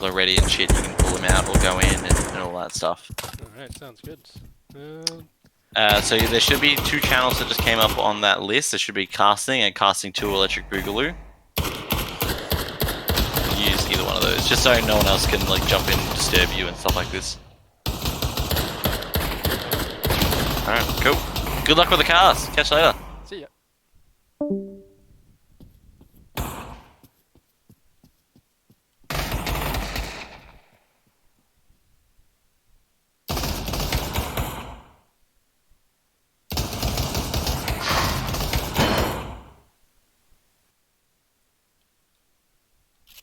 are ready and shit, you can pull them out or go in and all that stuff. Alright, sounds good. So there should be 2 channels that just came up on that list. There should be casting and casting 2 electric boogaloo. Use either one of those, just so no one else can like jump in and disturb you and stuff like this. Alright, cool. Good luck with the cast. Catch you later. See ya.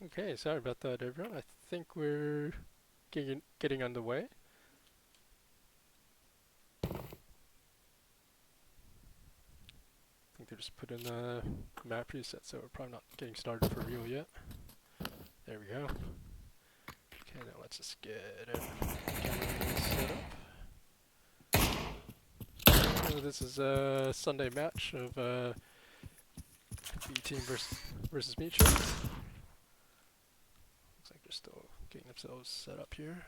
Okay, sorry about that, everyone. I think we're getting underway. I think they just put in the map preset, so we're probably not getting started for real yet. There we go. Okay, now let's just get everything set up. So this is a Sunday match of B team versus Meatshields. Looks like they're still getting themselves set up here.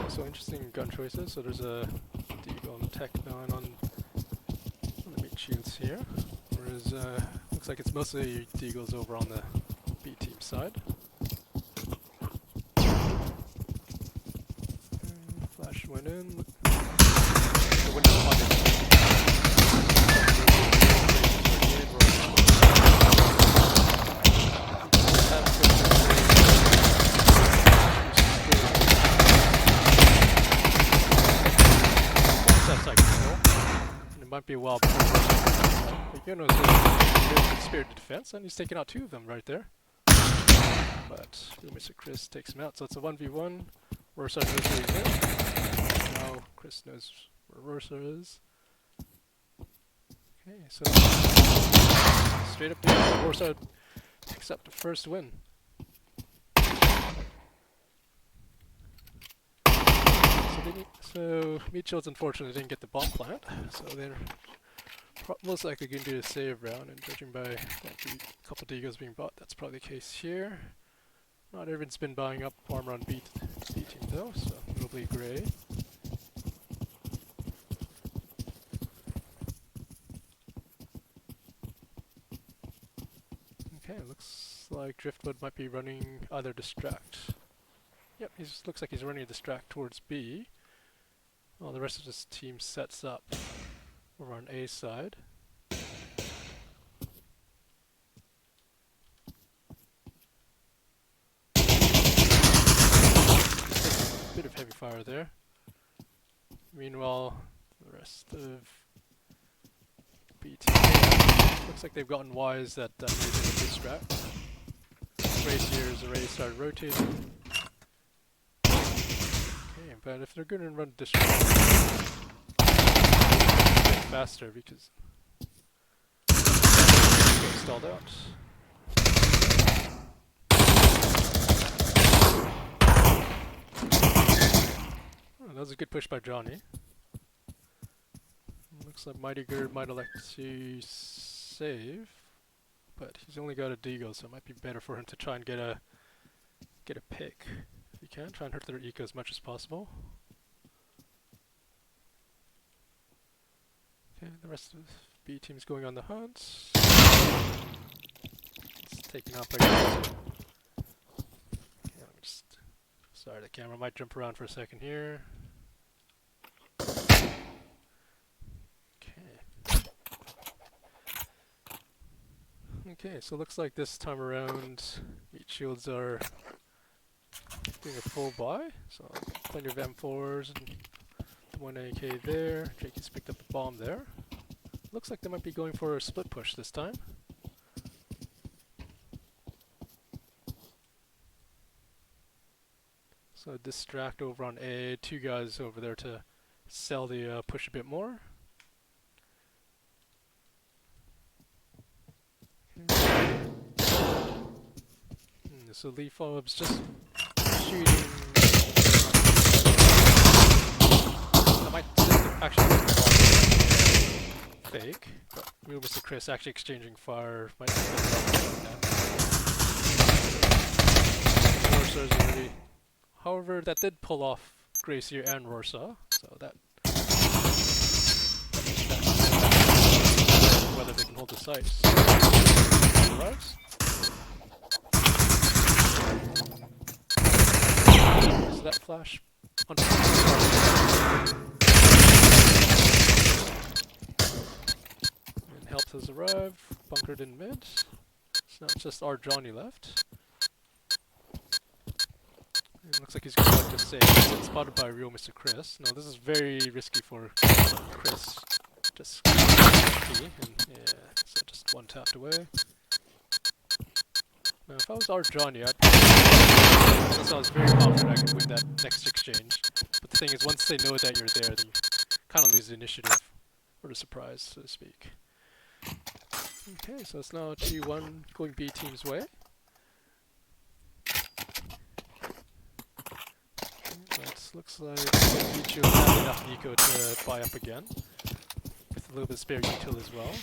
So interesting gun choices. So there's a Deagle and Tech 9 on the Meatshields here, whereas looks like it's mostly Deagles over on the B team side. Flash went in. The window might be a while before you know, good spirited defense, and he's taking out 2 of them right there. But Mr. Chris takes him out, so it's a 1v1. Rorsa knows where he's in. Now Chris knows where Rorsa is. Okay, so straight up there, Rorsa picks up the first win. So Meatshields unfortunately didn't get the bomb plant, so they're most likely going to do a save round, and judging by a couple Deagles being bought, that's probably the case here. Not everyone's been buying up armor on B team though, so notably Gray. Okay, looks like Driftwood might be running either distract. Yep, looks like he's running a distract towards B. While the rest of this team sets up over on A side. Bit of heavy fire there. Meanwhile, the rest of B team looks like they've gotten wise that using a distract. Racier's array started rotating. Okay, but if they're going to run distract, faster because it's stalled out. Oh, that was a good push by Johnny. Looks like Mighty Gerd might elect to save, but he's only got a Deagle, so it might be better for him to try and get a pick. If he can, try and hurt their eco as much as possible. Okay, the rest of the B team's going on the hunt. It's taken out by guys. Okay, let me just... Sorry, the camera might jump around for a second here. Okay, so looks like this time around Meatshields are doing a full buy. So plenty of M4s and 1 AK there. Jakey's picked up the bomb there. Looks like they might be going for a split push this time. So distract over on A, 2 guys over there to sell the push a bit more. so Lee Phob's just shooting. I might actually fake, but Real Mr. Chris actually exchanging fire might be Warsaw is already. However, that did pull off Gracier and Warsaw, so that whether they can hold the sights. Arrives. So that flash on and help has arrived, bunkered in mid. So now it's just our Johnny left. And looks like he's going to like to save. He's been spotted by real Mr. Chris. Now this is very risky for Chris. Just and yeah, so just one tapped away. Now if I was our Johnny, I was very confident I could win that next exchange. But the thing is, once they know that you're there, then you kind of lose the initiative, or the surprise, so to speak. Okay, so it's now 2-1 going B team's way. But looks like Meatshields has enough eco to buy up again, with a little bit of spare util as well.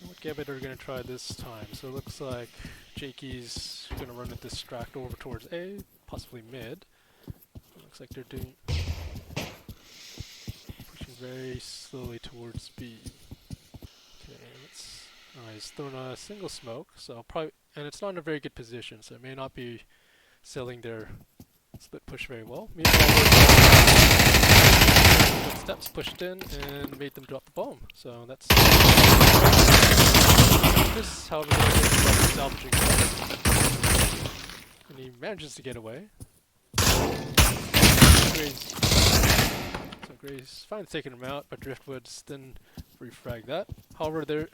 What Gambit are going to try this time? So it looks like Jakey's going to run a distract over towards A, possibly mid. Looks like they're doing pushing very slowly towards B. Okay, let's. He's thrown a single smoke, so probably, and it's not in a very good position, so it may not be selling their split push very well. Meanwhile, steps pushed in and made them drop the bomb. So that's this, however, salvaging it. And he manages to get away. Gray's finally taking him out, but Driftwood's then refrag that. However, they're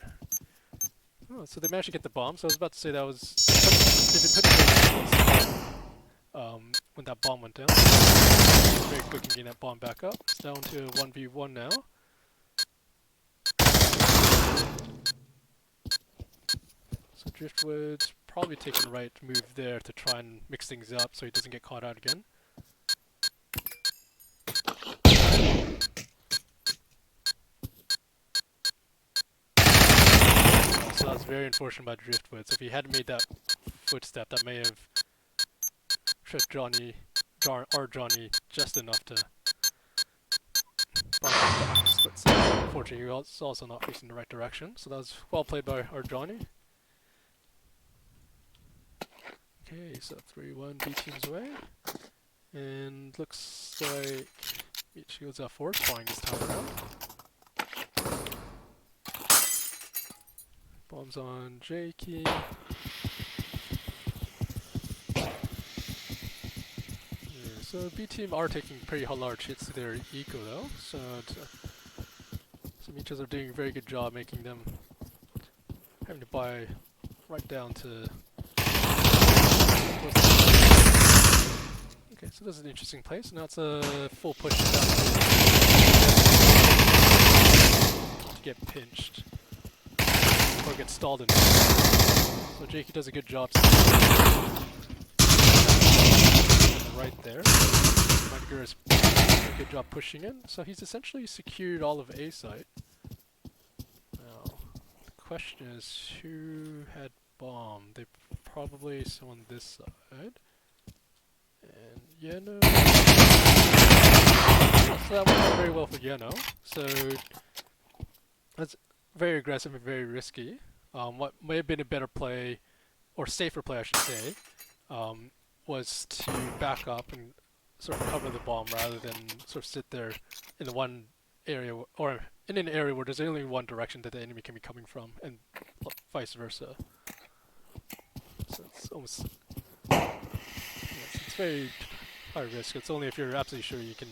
so they managed to get the bomb. So I was about to say that was they've been putting when that bomb went down. Very quick in getting that bomb back up. It's down to 1v1 now. So Driftwood's probably taking the right move there to try and mix things up so he doesn't get caught out again. So that was very unfortunate by Driftwood. So if he hadn't made that footstep, that may have tripped our Johnny just enough to split second. Unfortunately, he was also not facing the right direction. So that was well played by our Johnny. Okay, so 3-1 B team's away. And looks like Meatshields are forward flying this time around. Bombs on Jakey. So B team are taking pretty large hits to their eco though, so Meatshields are doing a very good job making them having to buy right down to. Okay, so this is an interesting place. Now it's a full push down to get pinched or get stalled in. So Jakey does a good job. Right there. Mugger is doing a good job pushing in, so he's essentially secured all of A site. Now, the question is who had bomb? They probably someone this side. And Yeno. So that went out very well for Yeno. So that's very aggressive and very risky. What may have been a better play, or safer play I should say, was to back up and sort of cover the bomb rather than sort of sit there in the one area, or in an area where there's only one direction that the enemy can be coming from, and vice versa. So it's almost, it's very high risk. It's only if you're absolutely sure you can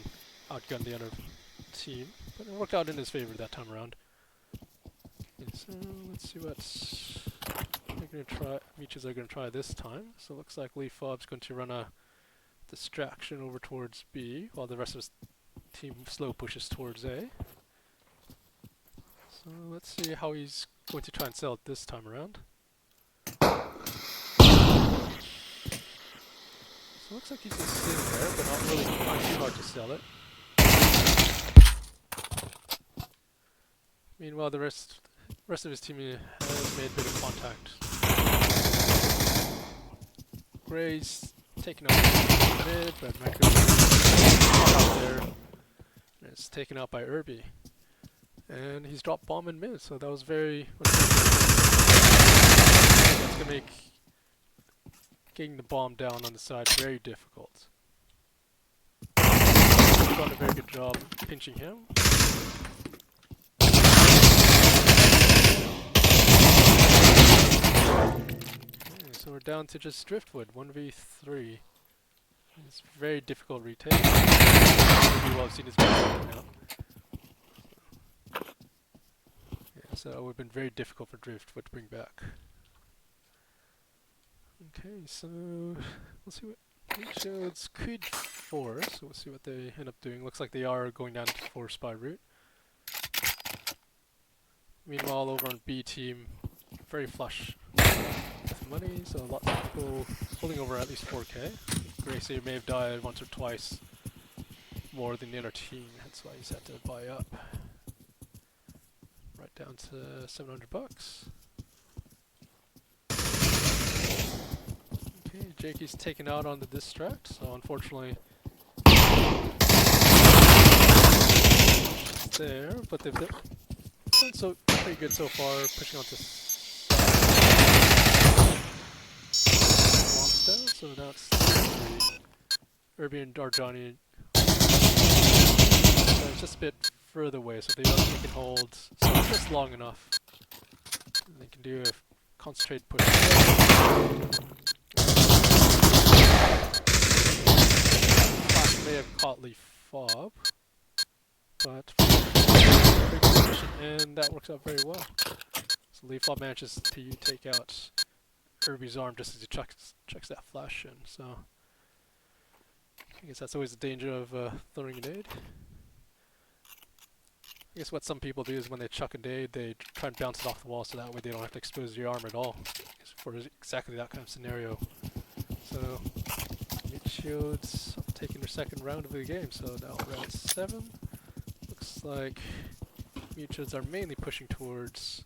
outgun the other team, but it worked out in his favor that time around. And so let's see what they're going to try. Meatshields are going to try this time. So it looks like Lee Phob's going to run a distraction over towards B, while the rest of his team slow pushes towards A. So let's see how he's going to try and sell it this time around. So it looks like he's just sitting there, but not really trying too hard to sell it. Meanwhile, the rest of his team has made a bit of contact. Gray's taken out mid, but Michael out there. And it's taken out by Irby. And he's dropped bomb in mid, so that was very that's gonna make getting the bomb down on the side very difficult. He's done a very good job pinching him. Okay, so we're down to just Driftwood, 1v3. It's very difficult retake. Maybe well seen his now. Yeah, so it would have been very difficult for Driftwood to bring back. Okay, so we'll see what Meatshields could force. So we'll see what they end up doing. Looks like they are going down to force by route. Meanwhile, over on B team, very flush with money, so lots of people pulling over at least 4k. Gracie may have died once or twice more than the other team, that's why he's had to buy up. Right down to $700. Okay, Jakey's taken out on the distract, so unfortunately it's there, but they've done so pretty good so far, pushing on to down, so that's Irby and Darjani. So it's just a bit further away, so they can hold so just long enough. And they can do a concentrated push. Flash may have caught Leaf Fob, but very good position, and that works out very well. So Leaf Fob manages to take out Irby's arm just as he chucks that flash in, so I guess that's always the danger of throwing a nade. I guess what some people do is when they chuck a nade, they try and bounce it off the wall so that way they don't have to expose your arm at all for exactly that kind of scenario. So Meatshields taking their second round of the game, so now round 7. Looks like Meatshields are mainly pushing towards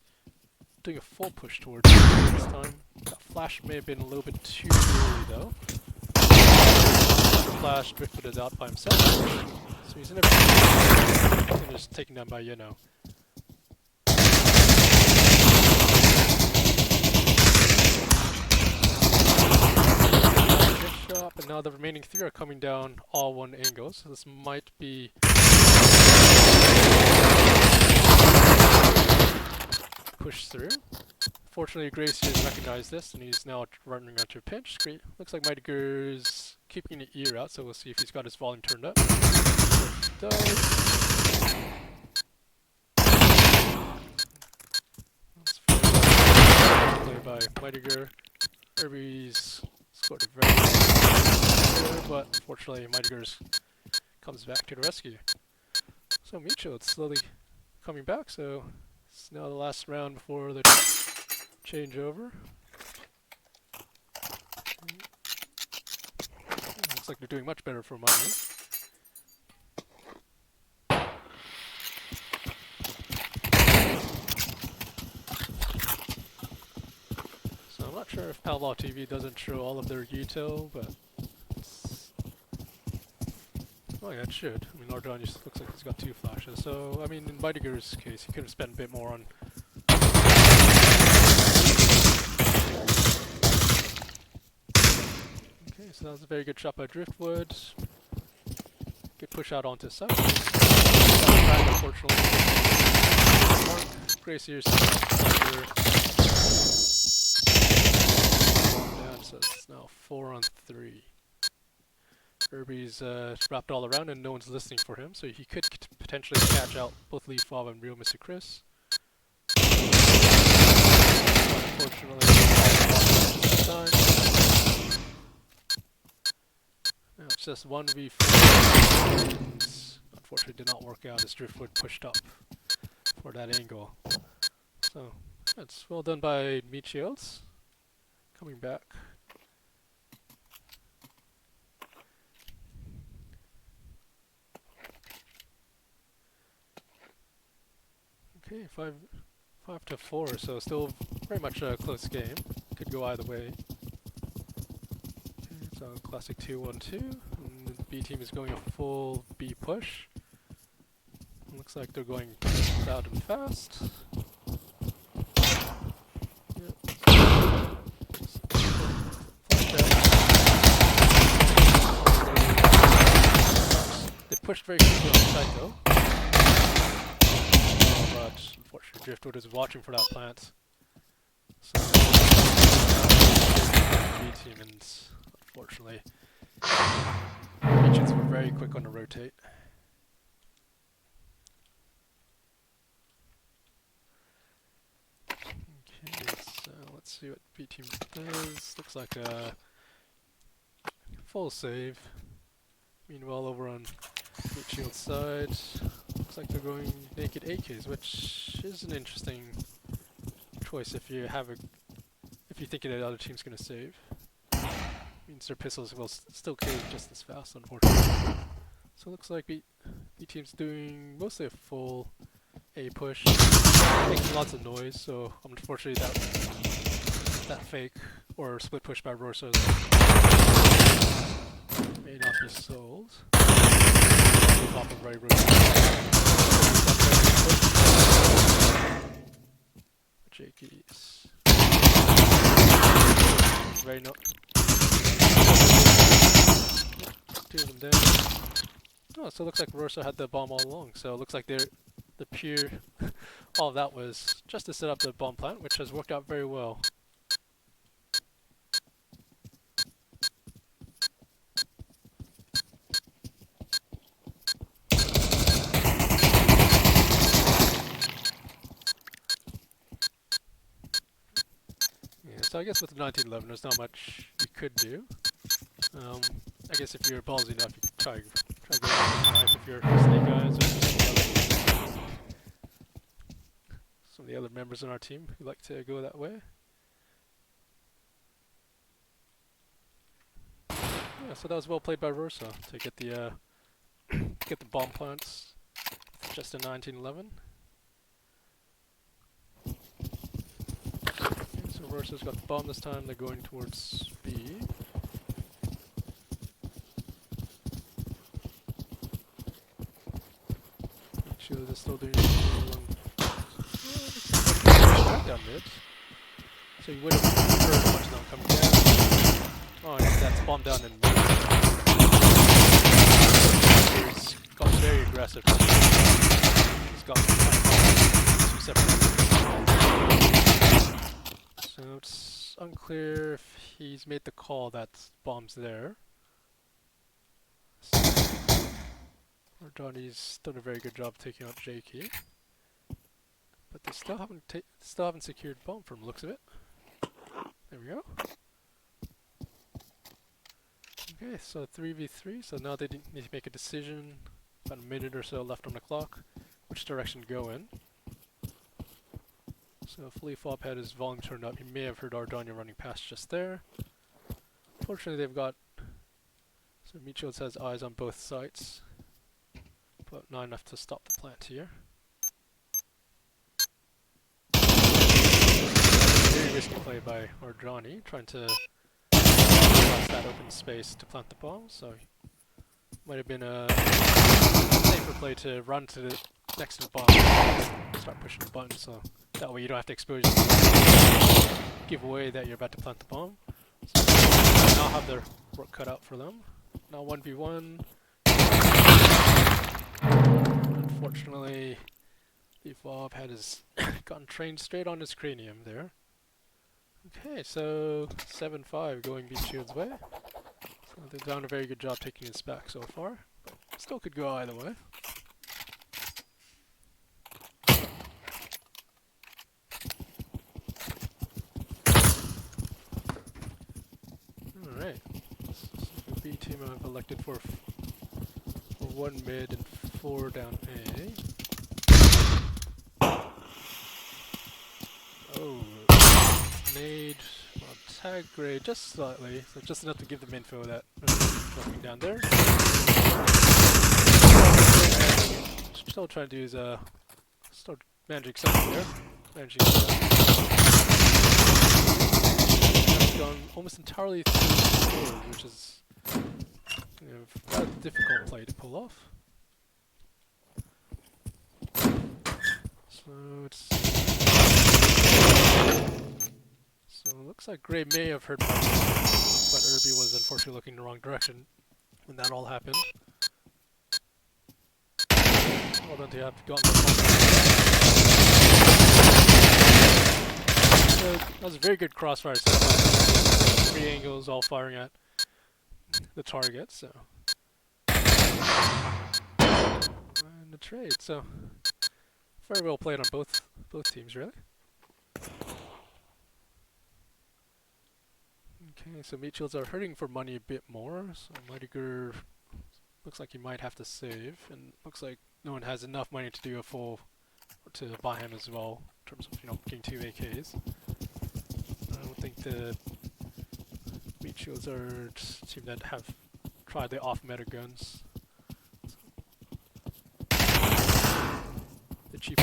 doing a full push towards this time. That flash may have been a little bit too early though. The flash Driftwood is out by himself, so he's in a just taken down by Yeno. Good shot, but now the remaining 3 are coming down all one angle, so this might be push through. Fortunately, Gracie has recognized this and he's now running onto a pinch. Great. Looks like Mightyger's keeping an ear out, so we'll see if he's got his volume turned up. Does. That's play by Mightyger. Irby's scored a very good, but unfortunately Mightyger's comes back to the rescue. So Meatshields slowly coming back, so it's now the last round before the changeover. Looks like they're doing much better for money. So I'm not sure if Pavlov TV doesn't show all of their util, but oh yeah, it should. I mean, Ardon just looks like he's got 2 flashes, so I mean, in Mightyger's case, he could have spent a bit more on. Okay, so that was a very good shot by Driftwood. Good push out onto side. Unfortunately, Gracier's down, so it's now 4 on 3. Irby's wrapped all around and no one's listening for him, so he could potentially catch out both Leaf Fob and Real Mr. Chris. Unfortunately, this time. Now it's just 1v4. Unfortunately, did not work out as Driftwood pushed up for that angle. So that's well done by Meatshields. Coming back. Okay, 5-4, so still very much a close game. Could go either way. Okay, so classic 2-1-2, and the B team is going a full B push. Looks like they're going loud and fast. Yep. They pushed very quickly on the side though. But unfortunately Driftwood is watching for that plant. So B team, and unfortunately Meatshields were very quick on the rotate. Okay, so let's see what B team does. Looks like a full save. Meanwhile, over on Meatshields' side, looks like they're going naked AKs, which is an interesting choice if you have if you think that the other team's going to save. Means their pistols will still kill just as fast, unfortunately. So it looks like B team's doing mostly a full A push, making lots of noise. So unfortunately, that fake or split push by Rorsa may not be sold. Jakey's very no. Two of them down. Oh, so it looks like Rorsa had the bomb all along. So it looks like the pure all of that was just to set up the bomb plant, which has worked out very well. So I guess with the 1911, there's not much you could do. I guess if you're ballsy enough, you could try go with the knife if you're snake eyes or some of the other members on our team who like to go that way. Yeah, so that was well played by Rorsa to get the bomb plants with just a 1911. So Rorsa's got the bomb this time, they're going towards B. Meatshields is still doing down mid. So you would have heard much now coming down. Oh, and that's bomb down in mid. He's got very aggressive. He's got two separate. So it's unclear if he's made the call that bomb's there. So, Johnny's done a very good job taking out Jakey, but they still haven't secured bomb from the looks of it. There we go. Okay, so 3v3. So now they need to make a decision. About a minute or so left on the clock. Which direction to go in? So if Leafop had his volume turned up, he may have heard Ardania running past just there. Fortunately, they've got... So Meatshields has eyes on both sites, but not enough to stop the plant here. Very risky play by Ardani, trying to cross that open space to plant the bomb, so might have been a safer play to run to the next to the bomb and start pushing the button, so that way you don't have to expose yourself, give away that you're about to plant the bomb. So they now have their work cut out for them. Now 1v1. Unfortunately, Leafop had his gotten trained straight on his cranium there. Okay, so 7-5 going Meatshields' way. So they've done a very good job taking this back so far, but still could go either way. Alright, so the B team have elected for 1 mid and 4 down A. Oh, made tag grade just slightly, so just enough to give them info that nothing down there. Still trying to do is start managing something there. Managing that. It's gone almost entirely through the forward, which is a difficult play to pull off. So it looks like Gray may have heard my but Irby was unfortunately looking in the wrong direction when that all happened. Well done to have gotten the ball. So that was a very good crossfire set. 3 angles all firing at the target, so. And the trade, so very well played on both teams, really. Okay, so Meatshields are hurting for money a bit more, so Mightiger looks like he might have to save, and looks like no one has enough money to do a full, to buy him as well, in terms of, getting 2 AKs. I don't think the Meatshields are just a team that have tried the off-meta guns. The cheap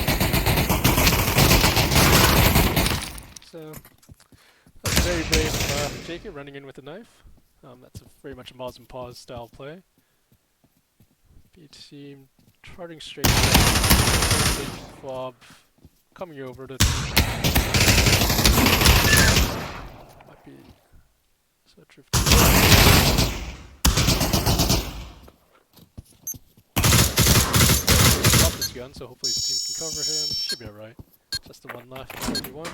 So, that's very brave Jacob running in with a knife. That's very much a Moz and Pause style play. B team charting straight fob coming over to might be so drifting. Off his gun, so hopefully his team can cover him. Should be alright. Just the one left, 31.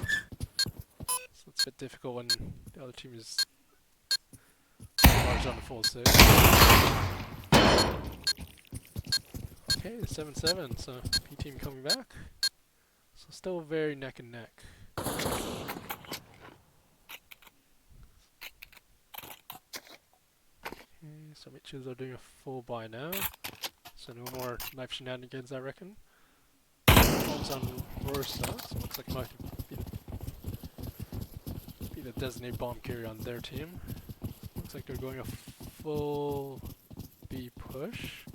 So it's a bit difficult when the other team is large on the full save. Okay, 7-7, so P team coming back. So still very neck and neck. Okay, so Meatshields are doing a full buy now. So no more knife shenanigans, I reckon. Bombs on Rorsa, so it looks like it might be the designated bomb carrier on their team. Looks like they're going a full B push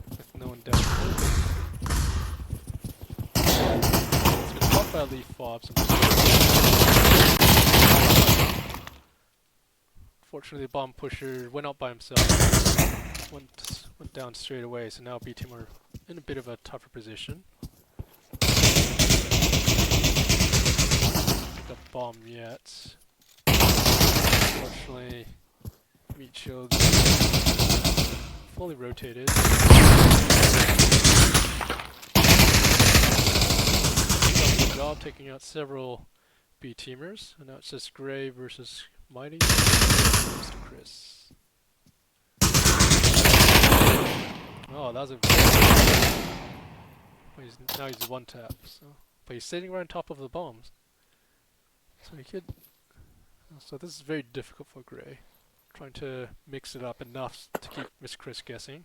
with no one down. It's been caught by leaf fobs. Fortunately, the bomb pusher went out by himself. Went down straight away, so now B team are in a bit of a tougher position. Pick up bomb yet. Unfortunately, Meatshields fully rotated. Good job taking out several B teamers, and now it's just Gray versus Mighty. Mr. Chris. Oh, that was a. Now he's one tap, so. But he's sitting right on top of the bombs. So he could. So this is very difficult for Gray. Trying to mix it up enough to keep Miss Chris guessing.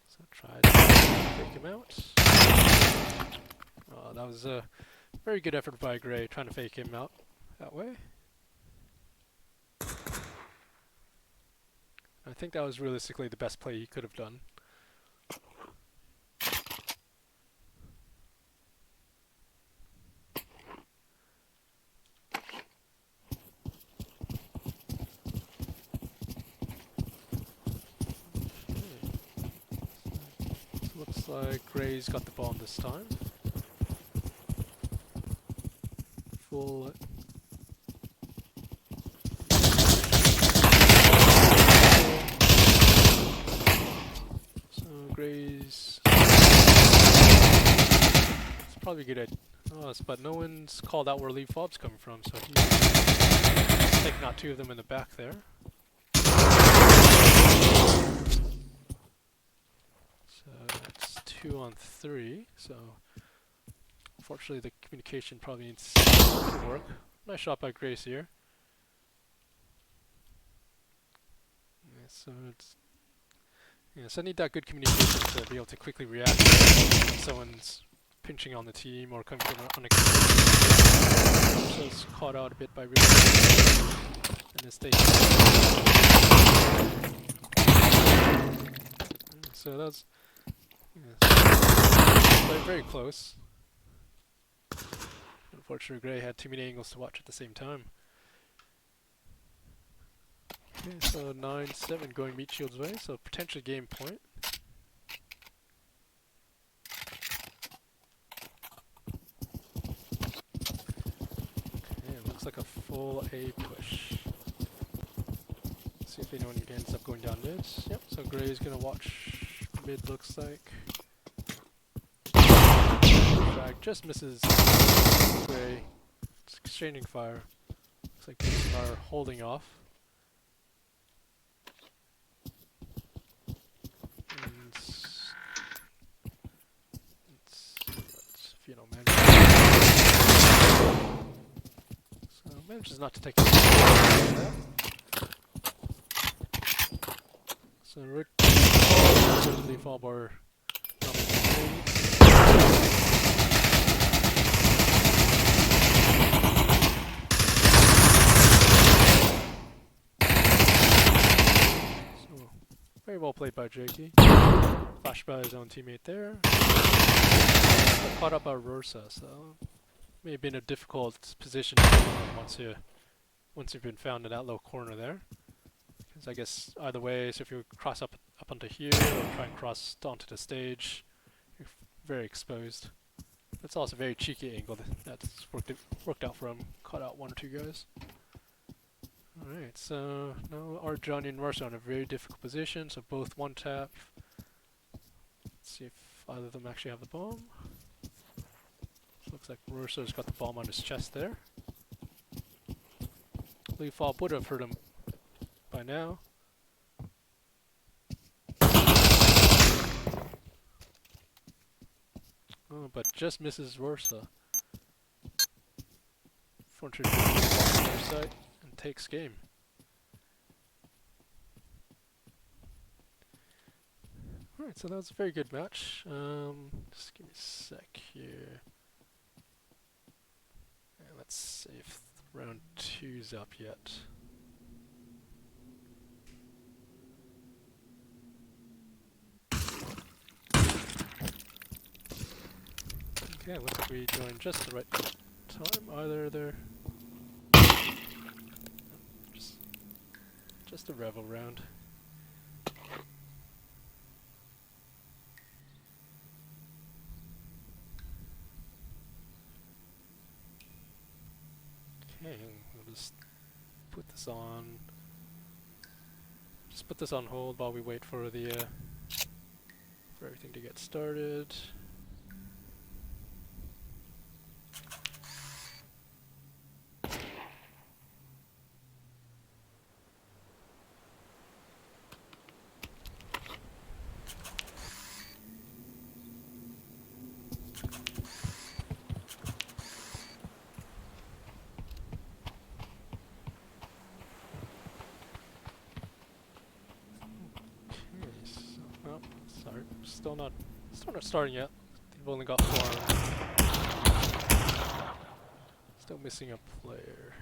So try to take him out. Oh, that was a very good effort by Gray, trying to fake him out that way. I think that was realistically the best play he could have done. Looks like Gray's got the bomb this time. Full. So Gray's. It's probably good at. Oh, but no one's called out where leaf fob's coming from, so he's taking out 2 of them in the back there. So that's 2 on 3, so unfortunately the communication probably needs to work. Nice shot by Grace here. Yeah, so it's so I need that good communication to be able to quickly react when someone's pinching on the team or coming from an unexpected. So it's caught out a bit by really and this stage. So that's very close. Unfortunately, Gray had too many angles to watch at the same time. Okay, so 9-7 going Meatshields' way, so potentially game point. Okay, looks like a full A push. See if anyone ends up going down mid. Yep, so Gray's gonna watch mid, looks like. Frag just misses Gray. It's exchanging fire. Looks like both are holding off. And if you know, manages not to take it. So Rick the fall bar. Very well played by Jakey. Flashed by his own teammate there. Caught up by Rosa, so may have been a difficult position once you've been found in that low corner there. Because I guess either way, so if you cross up onto here or try and cross onto the stage, you're very exposed. That's also a very cheeky angle that's worked out for him. Caught out one or two guys. Alright, so now our Johnny and Marcia are in a very difficult position, so both one tap. Let's see if either of them actually have the bomb. Looks like Marcia's got the bomb on his chest there. Lee Fob would have hurt him by now. Oh, but just misses Marcia. Fortunately, on their side. Takes game. Alright, so that was a very good match. Just give me a sec here. And let's see if round 2's up yet. Okay, looks like we joined just the right time. Either they're just a revel round. Okay, we'll just put this on. Just put this on hold while we wait for the for everything to get started. Still not starting yet. They've only got 4 rounds. Still missing a player.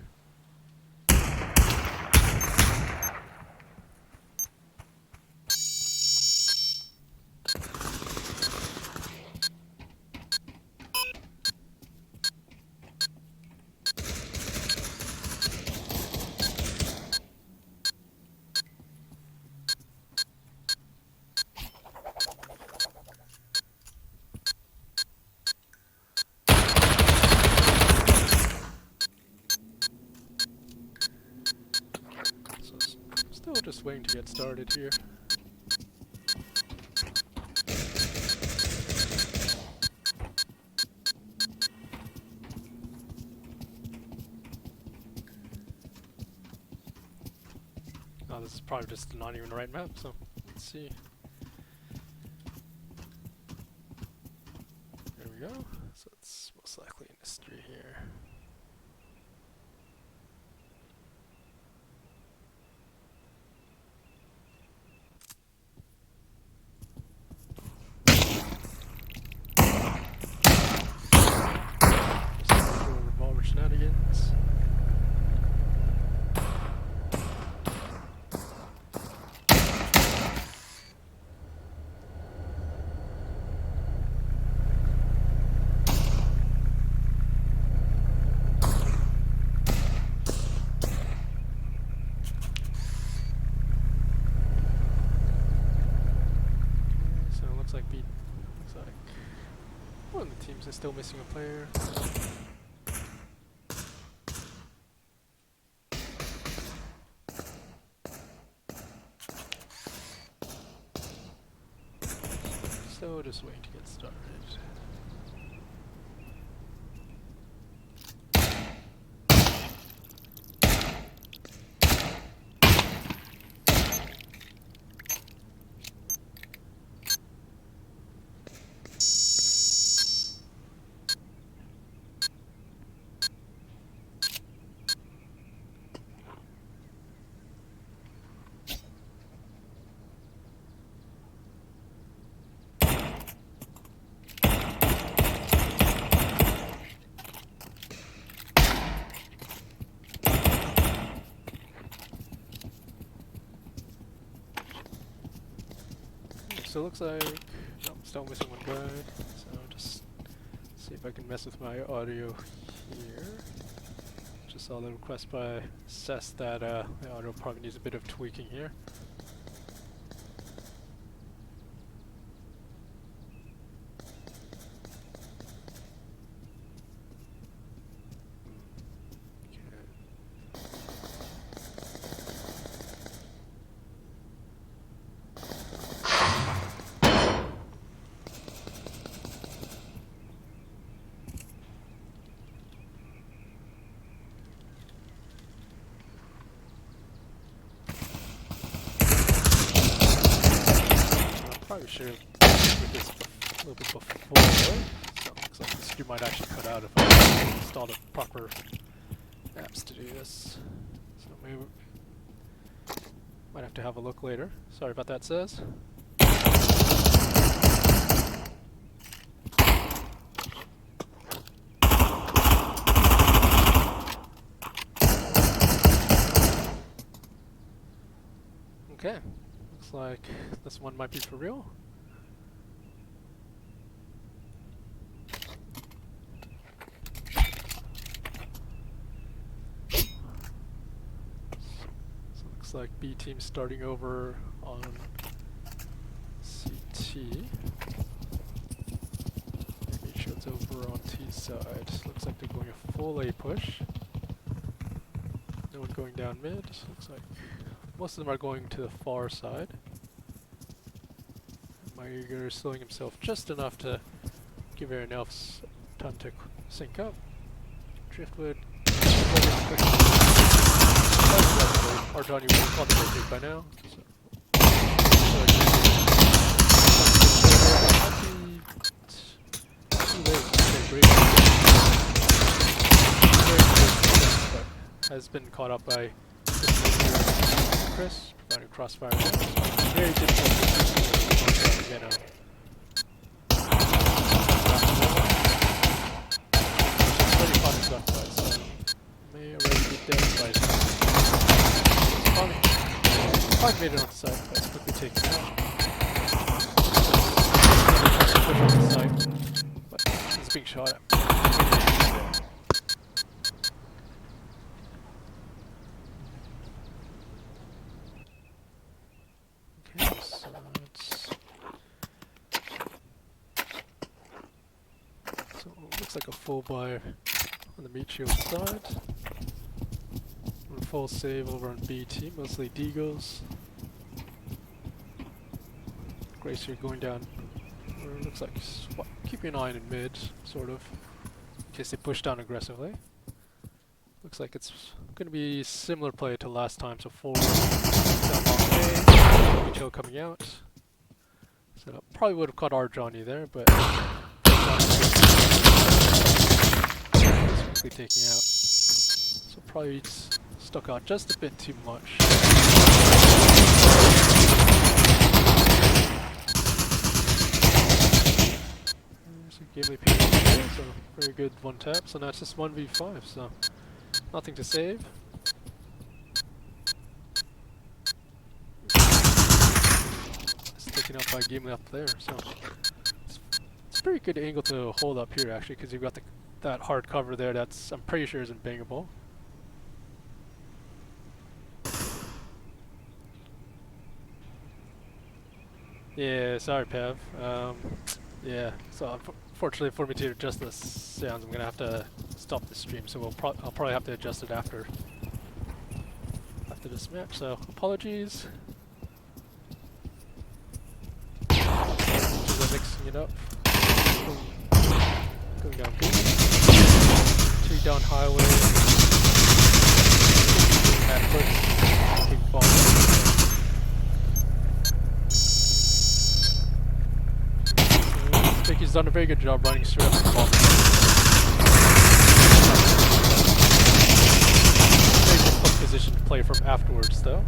Still just waiting to get started here. Oh, this is probably just not even the right map, so let's see. There we go. So it's most likely in history here. looks like one of the teams is still missing a player. So just waiting to get started. So it looks like, no, still missing one guy. So just see if I can mess with my audio here. Just saw the request by Sess that the audio probably needs a bit of tweaking here. Probably should have did this a little bit before. So it looks like this stream might actually cut out if I install the proper apps to do this. So maybe might have to have a look later. Sorry about that, Says. Okay, looks like this one might be for real. So looks like B team starting over on CT. Meatshields over on T side. Looks like they're going a full A push. No one going down mid. Looks like most of them are going to the far side. Meiger is slowing himself just enough to give everyone else time to sync up. Driftwood. Or Johnny would have probably been by now. Has been caught up by Chris, providing crossfire. Very difficult to get out. Already caught his gunfire, so may already be dead by probably made it on the side, but it's quickly taken out. Push on the side, but he's being shot at. Looks like a full buy on the Meatshields side. And a full save over on B team, mostly Deagles. Gracer going down, or it looks like keeping an eye on in mid, sort of, in case they push down aggressively. Looks like it's going to be similar play to last time, so 4 down long A, Meatshield coming out. So probably would have caught our Johnny there, but taking out. So probably stuck out just a bit too much. There's a game leap here, so very good one tap. So now it's just 1v5, so nothing to save. It's taken out by game up there, so it's a pretty good angle to hold up here actually, because you've got that hard cover there that's, I'm pretty sure, isn't bangable. Yeah, sorry, Pav. Yeah, so unfortunately for me to adjust the sounds, I'm gonna have to stop the stream. So I'll probably have to adjust it after this match. So apologies. Just mixing it up. Going down B. 2 down highway. Bad push. Big bomb. I think he's done a very good job running straight up the bomb. Very difficult position to play from afterwards, though.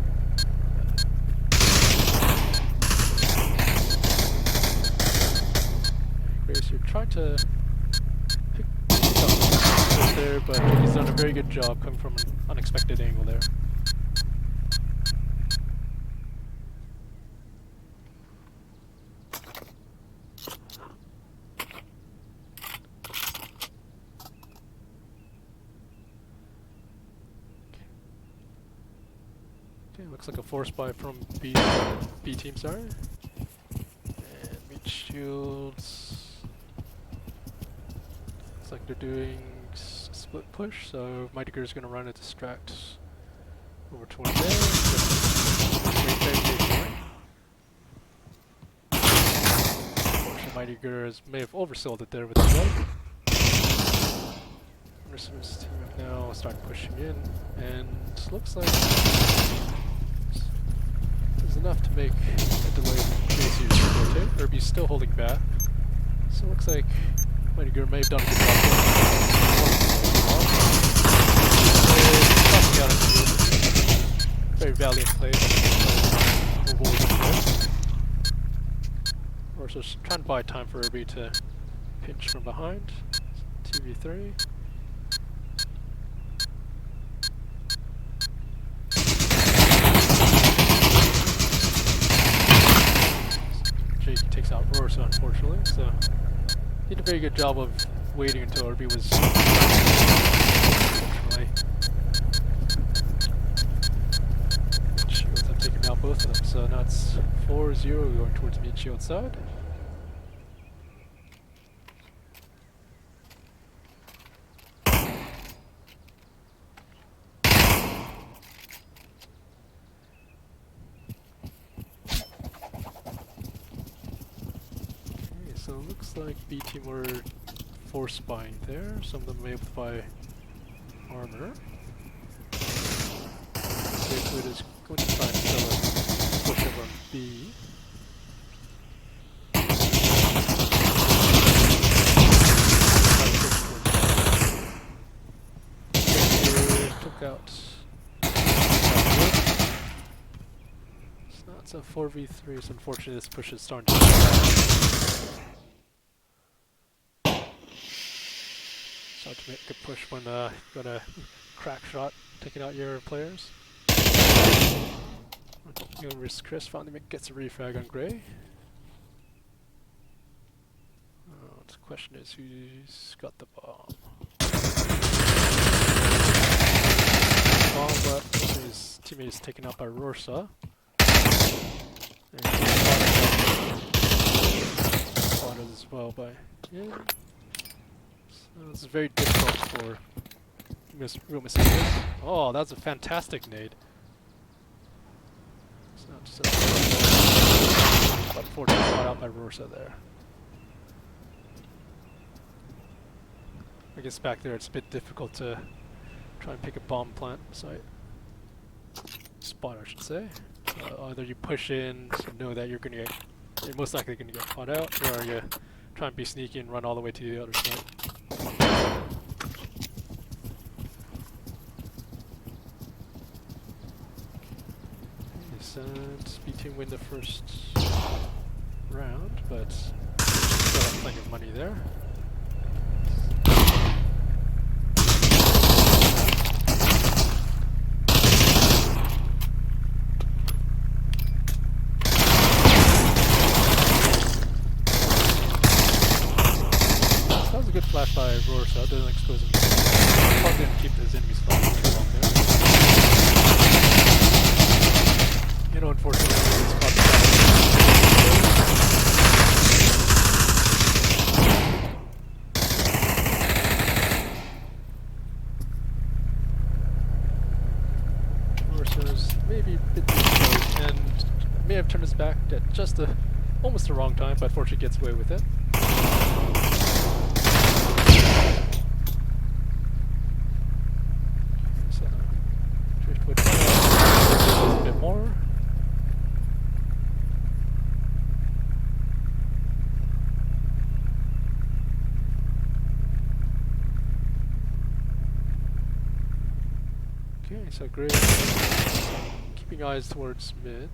Grace, you're trying to pick up there, but he's done a very good job coming from an unexpected angle there. Okay, looks like a force buy from B team, sorry. And Meatshields. Looks like they're doing split push, so Mightiger is going to run a distract over towards there. Unfortunately, Mightiger may have oversold it there with the blood. Anderson's team now starting pushing in, and looks like there's enough to make a delay JC to rotate. Irby's still holding back, so it looks like Mightiger may have done a good job. Very valiant play. We're just trying to buy time for Irby to pinch from behind. 2v3. Jake takes out Rosa, unfortunately, so he did a very good job of waiting until Irby was unfortunately. Shields have taken out both of them, so now it's 4-0 going towards Meatshields' side. So it looks like B team were force buying there. Some of them may have buy armor. Liquid is going to try and sell a push over on B. Took out. So now it's a 4v3, so unfortunately this push is starting to start to make a push when you got a crack shot taking out your players. Chris finally gets a refrag on Gray. The question is who's got the bomb. But his teammate is taken out by Rorsa. And spotted as well by so this is very difficult for real mistakes. Oh, that's a fantastic nade. It's not just but unfortunately caught out by Rorsa there. I guess back there it's a bit difficult to try and pick a bomb plant site. Spot, I should say. Either you push in to know that you're most likely gonna get caught out, or you try and be sneaky and run all the way to the other side. B team win the first round, but still have plenty of money there. That was a good flash by Roar, so that doesn't expose him. Probably didn't keep his enemies flying too long there. You know, unfortunately, it's caught the Mercer's maybe a bit too slow and may have turned his back at just almost the wrong time, but fortunately gets away with it. So, Driftwood a bit more. Okay, so Gray keeping eyes towards mid.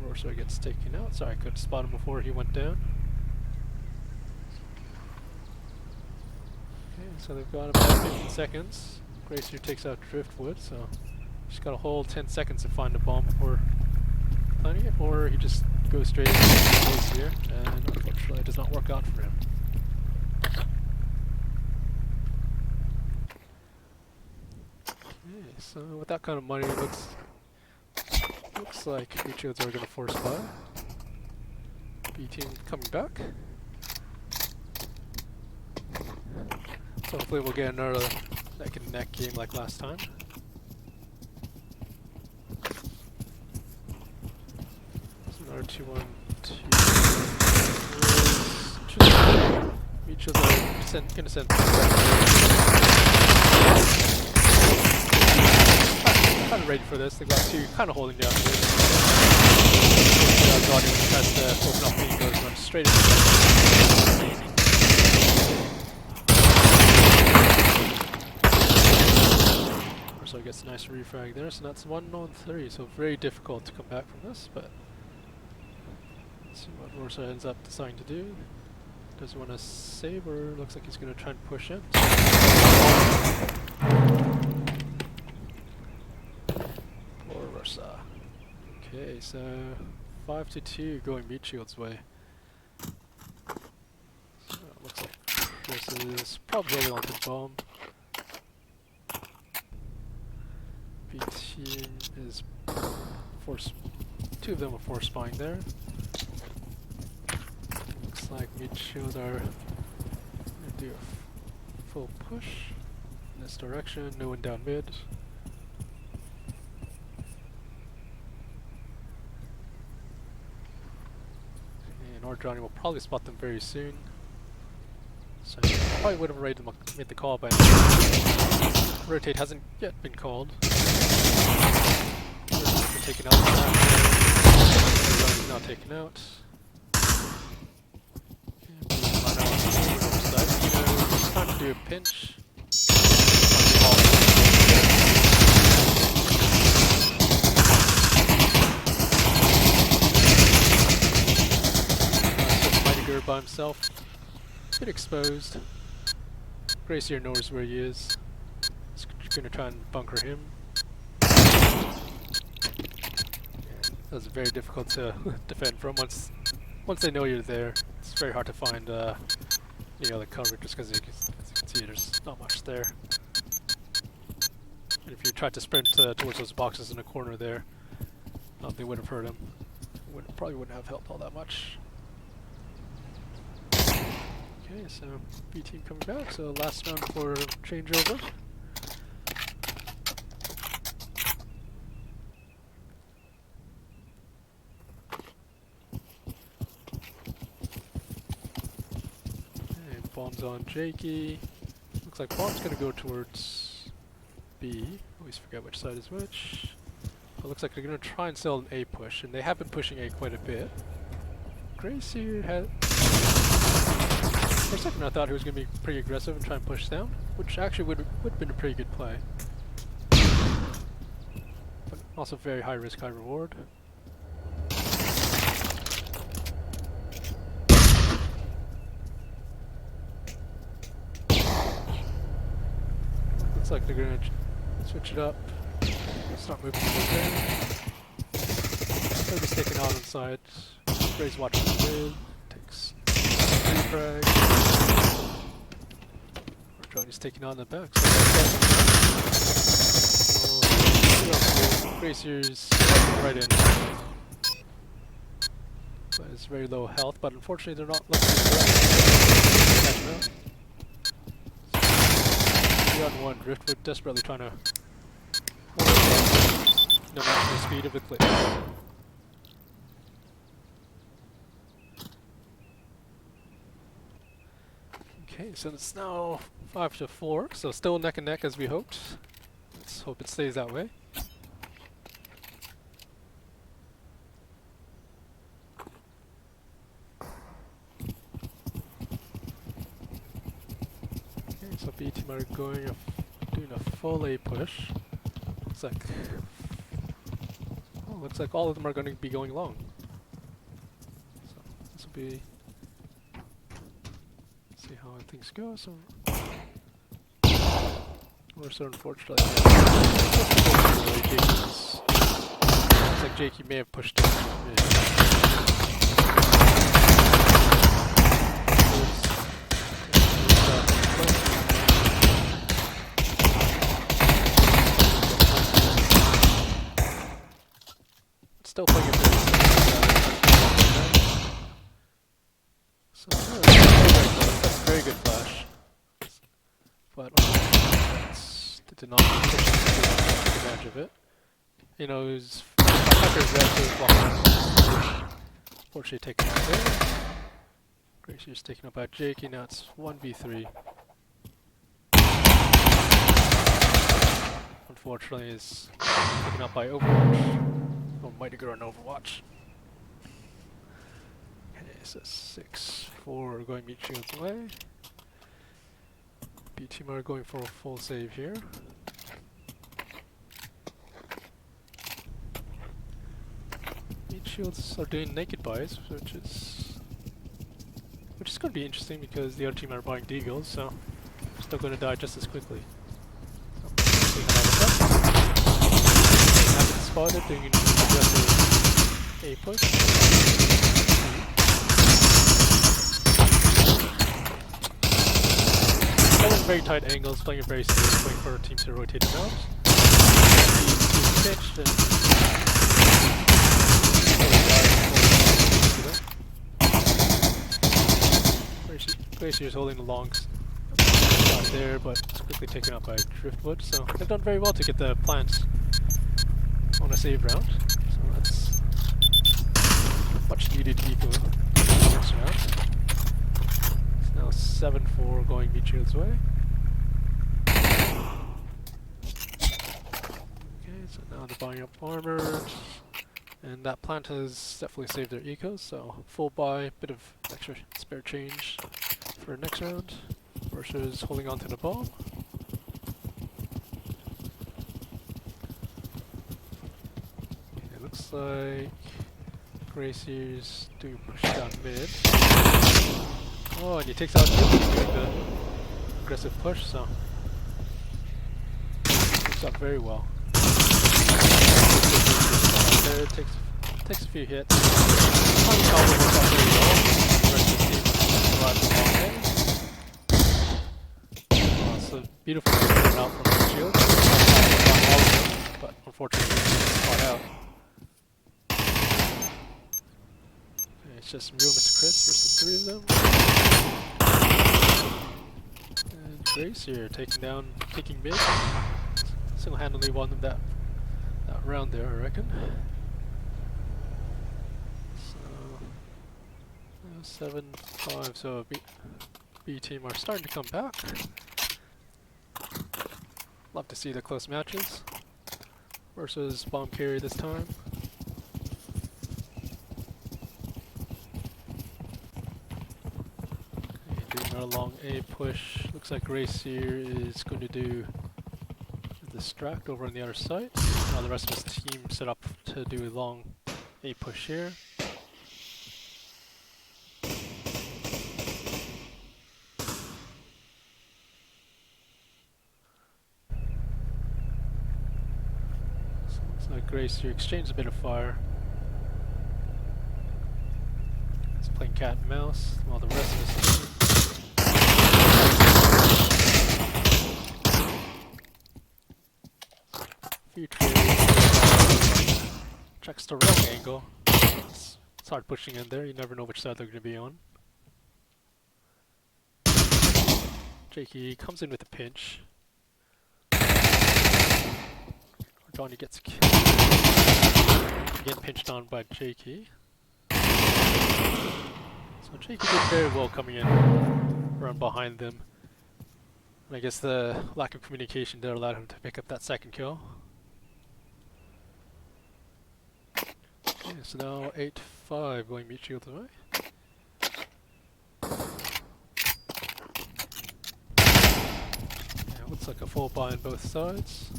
Rorso gets taken out. Sorry, I couldn't spot him before he went down. Okay, so they've got about 15 seconds. Gracier takes out Driftwood, so just got a whole 10 seconds to find a bomb before planting it, or he just goes straight into Gracier, and unfortunately it does not work out for him. Okay, so with that kind of money, it looks like Meatshields are going to force buy. B team coming back. So hopefully we'll get another neck and neck game like last time. So another 2-1-2. Meatshields are going to send kind of ready for this. They've got two kind of holding down here. Guardian tries to open up and he goes run straight into the so he gets a nice refrag there, so that's 1-on-3, so very difficult to come back from this, but let's see what Rorsa ends up deciding to do. Does he want to save, or looks like he's going to try and push in. Okay, so 5-2 going Meatshields' way. So it looks like this is probably holding onto the bomb. B team is force. Two of them are force spying there. Looks like Meatshields are going to do a full push in this direction. No one down mid. Johnny will probably spot them very soon. So probably would have made the call by now. Rotate hasn't yet been called. Been taken out. Johnny's now taken out. It's time to do a pinch. By himself, a bit exposed. Gracier knows where he is. He's gonna try and bunker him. That was very difficult to defend from. Once they know you're there, it's very hard to find any other cover, just because as you can see, there's not much there. And if you tried to sprint towards those boxes in the corner there, they would have hurt him. Probably wouldn't have helped all that much. Okay, so B team coming back, so last round for changeover. And bombs on Jakey. Looks like bomb's gonna go towards B. Always forget which side is which. It looks like they're gonna try and sell an A push, and they have been pushing A quite a bit. Gracier has. For a second I thought he was going to be pretty aggressive and try and push down, which actually would have been a pretty good play. But also very high risk, high reward. Looks like they're going to switch it up. Start moving towards there. They're just taking out inside. Gray's watching the mid. Takes frag. Johnny's taking on the back. So Gracier's right in. But it's very low health, but unfortunately they're not looking to catch him out. 3-on-1, Driftwood desperately trying to no match the speed of Eclipse. Okay, so it's now 5-4, so still neck and neck as we hoped. Let's hope it stays that way. Okay, so B team are doing a full A push. Looks like all of them are going to be going long. So this will be. See how things go. So we're so unfortunately. Looks like Jakey may have pushed it. Still playing it so that's a very good flash. But it did not take advantage of it. You know, his attacker's fortunately taken out there. Gracier's taken up by Jakey, now it's 1v3. Unfortunately, is taken up by Overwatch. Oh, mighty girl on Overwatch. Okay, so 6-4 going Meatshields away. B team are going for a full save here. Meatshields are doing naked buys, which is going to be interesting because the other team are buying deagles, so they're still going to die just as quickly. So, haven't spotted, doing an aggressive A push. Playing very tight angles, playing it very safe, waiting for a team to rotate him out. Pitched and Gracier's holding the longs out there, but it's quickly taken out by Driftwood. So they've done very well to get the plants on a save round. So that's much needed eco next round. It's now 7-4 going Meatshields' way. Okay, so now they're buying up armor. And that plant has definitely saved their ecos, so full buy, bit of extra spare change for next round. Versus holding on to the ball. Okay, it looks like Gracier's doing push down mid. Oh, and he takes out Jakey doing the aggressive push, so works out very well. There, takes a few hits. Works out very well. The rest of the team survived the long way. So beautiful coming out from the shield. But unfortunately caught out. Okay, it's just real Mr. Chris versus 3 of them. And Grace here taking mid. Single-handedly won them that round there, I reckon. So 7-5, so B team are starting to come back. Love to see the close matches versus bomb carry this time. Okay, doing our long A push. Looks like Gracier is going to do the distract over on the other side. Now the rest of his team set up to do a long A push here. Grace, you exchanged a bit of fire. He's playing cat and mouse while the rest of his team. Few trades. Checks the wrong angle. It's start pushing in there. You never know which side they're going to be on. Jakey comes in with a pinch. Johnny gets again pinched on by Jakey. So Jakey did very well coming in around behind them. And I guess the lack of communication there allowed him to pick up that second kill. Okay, so now 8-5 going Meatshields away. Yeah, looks like a full buy on both sides.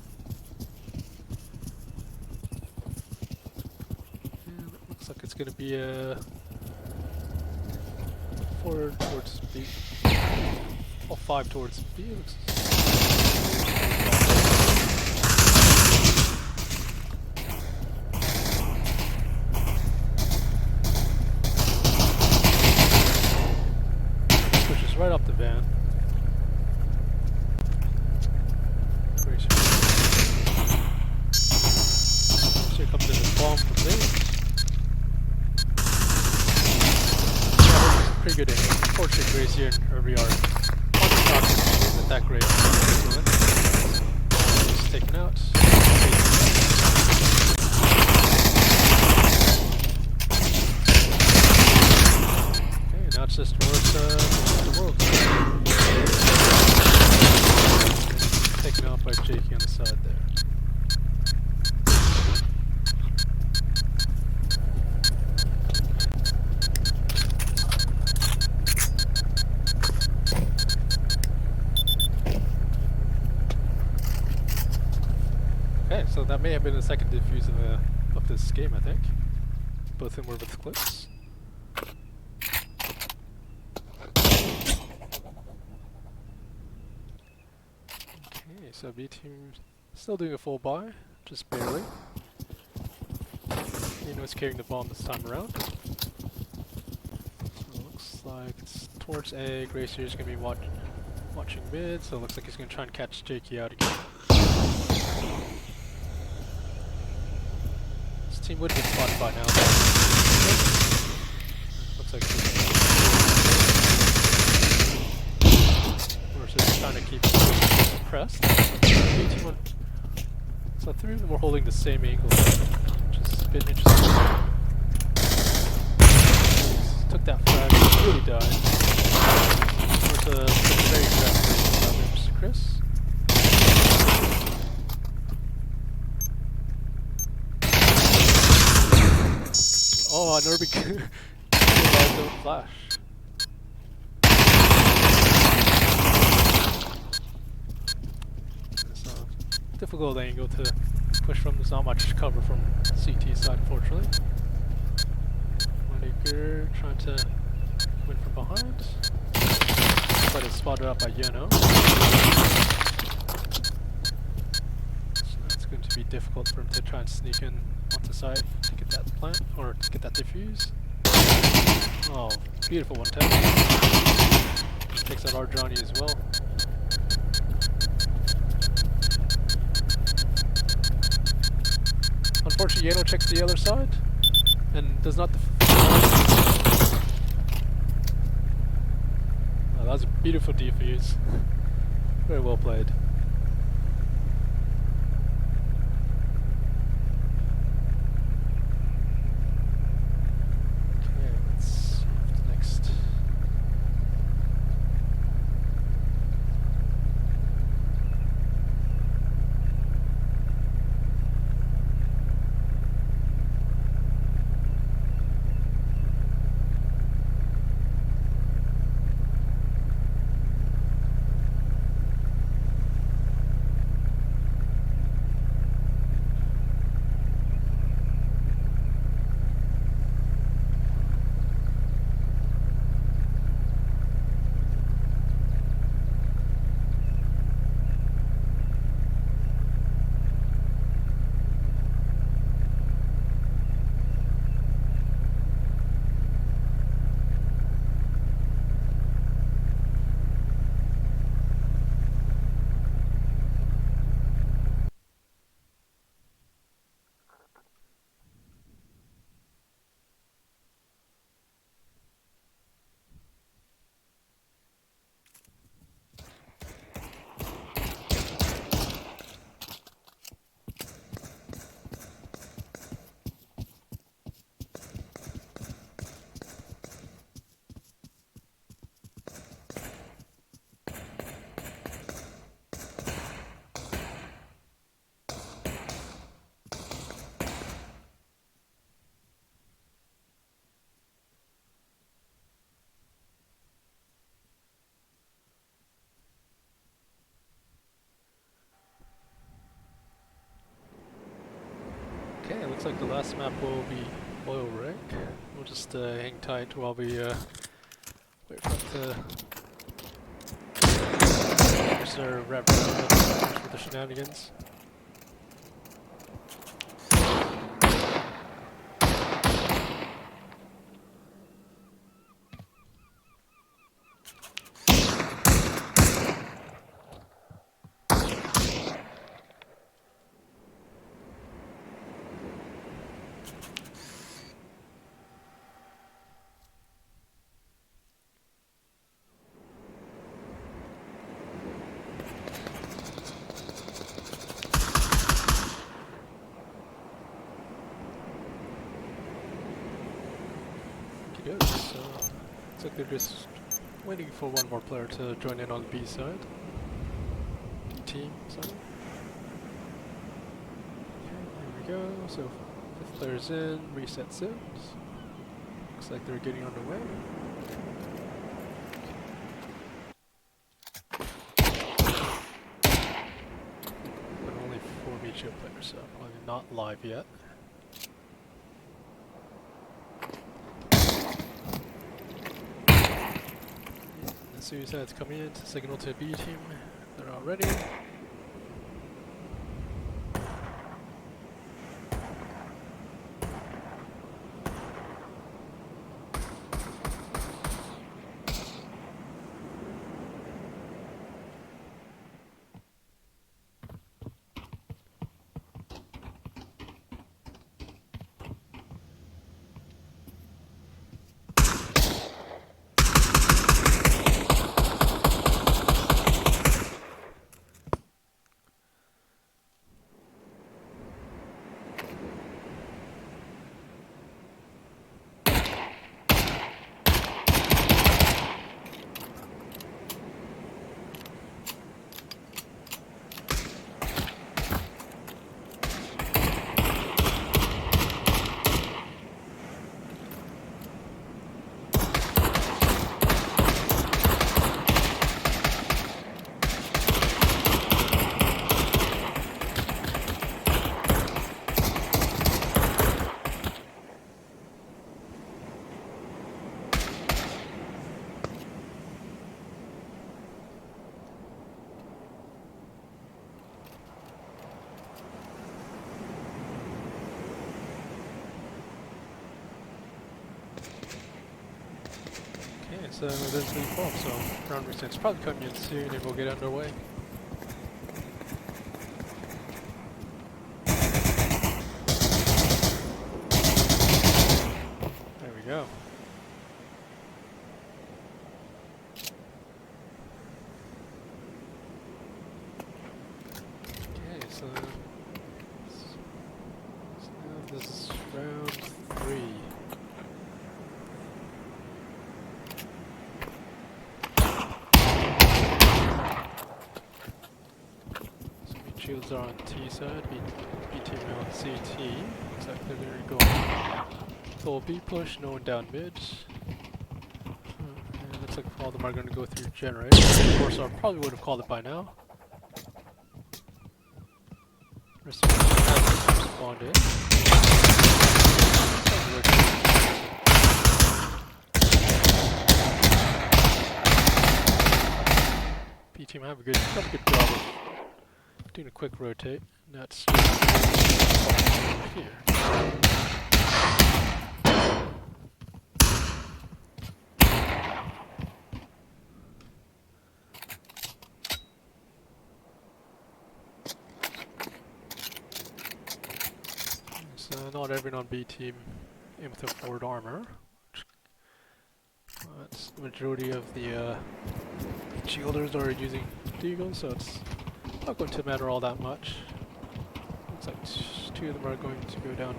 And it looks like it's going to be a 4 towards B. Oh, 5 towards B. Pushes right up the van. So here comes in the bomb from there. Pretty good aim. Unfortunately, Grazier and Herbie are on the top isn't that great. He's taken out. Okay, now it's just towards the world. Taken out by Jakey on the side there. So that may have been the second defuse of this game, I think. Both of them were with clips. Okay, so B team still doing a full buy, just barely. Nino's carrying the bomb this time around. So it looks like it's towards A. Grazier's going to be watching mid, so it looks like he's going to try and catch Jakey out again. Team would have been spotted by now. Looks like we're just trying to keep pressed. So 3 of them were holding the same angle, which is a bit interesting. Took that frag, really died. It was a very aggressive Chris. Oh, an Urban don't flash. It's a difficult angle to push from. There's not much cover from CT side, unfortunately. Moneker trying to win from behind. But it's spotted up by Yeno. So it's going to be difficult for him to try and sneak in onto side to get that plant, or to get that defuse. Oh, beautiful one tap. Takes out our Johnny as well. Unfortunately, Yeno checks the other side and does not oh, that was a beautiful defuse. Very well played. like the last map will be oil rig. We'll just hang tight while we wait for them to start wrap around with the shenanigans. Good. So looks like they're just waiting for one more player to join in on the B side. B team side. Okay, here we go. So fifth player's in, reset sims. Looks like they're getting underway. But only 4 Meatshield players, so probably not live yet. Suicide's coming in to signal to B team. They're all ready. Okay, so there's the 12, so round reset's probably coming in soon and we'll get underway. There we go. Okay, so now this is round 3. Shields are on T side, B team on CT. Looks like they're going to go full B push, no one down mid. And it looks like all of them are going to go through generator. Of course, I probably would have called it by now. Rest of them hasn't spawned in. B team have a good job of doing a quick rotate, and that's here. So not everyone on B team aim with a forward armor. That's the majority of the shielders are using deagles, so it's not going to matter all that much. Looks like 2 of them are going to go down.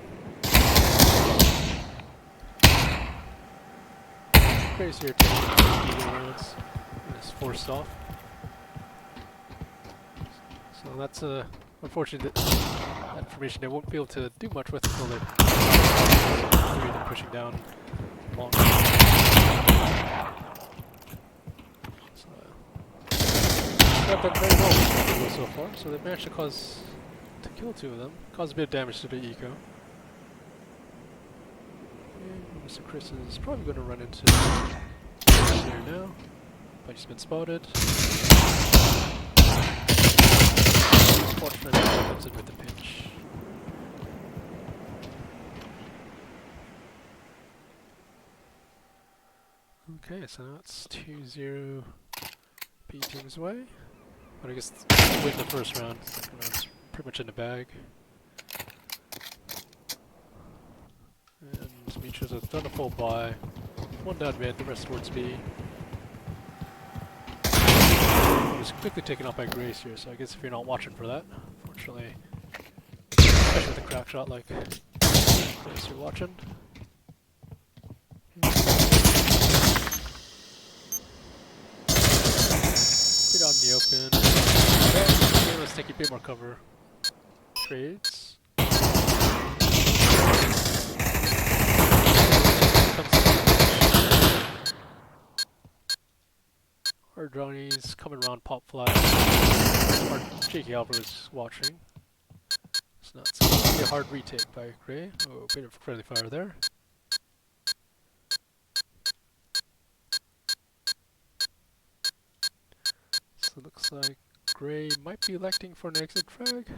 Crazy here taking eagle roads and it's forced off. So that's unfortunate that information they won't be able to do much with until they're pushing down long. They've done very well so far, so they've managed to kill 2 of them, cause a bit of damage to the eco. Mr. Chris is probably going to run into there now, but he's been spotted. Fortunately, he comes in with the pinch. Okay, so now it's 2-0 B team's way. But I guess win the first round. Second round's pretty much in the bag. And Meatshields has done a full buy. One down mid, the rest towards B. He was quickly taken out by Grace here, so I guess if you're not watching for that, unfortunately, especially with a crack shot like Grace you're watching. Get out in the open. Okay, let's take a bit more cover. Trades. Our Johnny's coming around pop flash. Our Jakey Alvarez is watching. It's not so it's gonna be a hard retake by Gray. Oh, bit of friendly fire there. So it looks like Gray might be electing for an exit frag.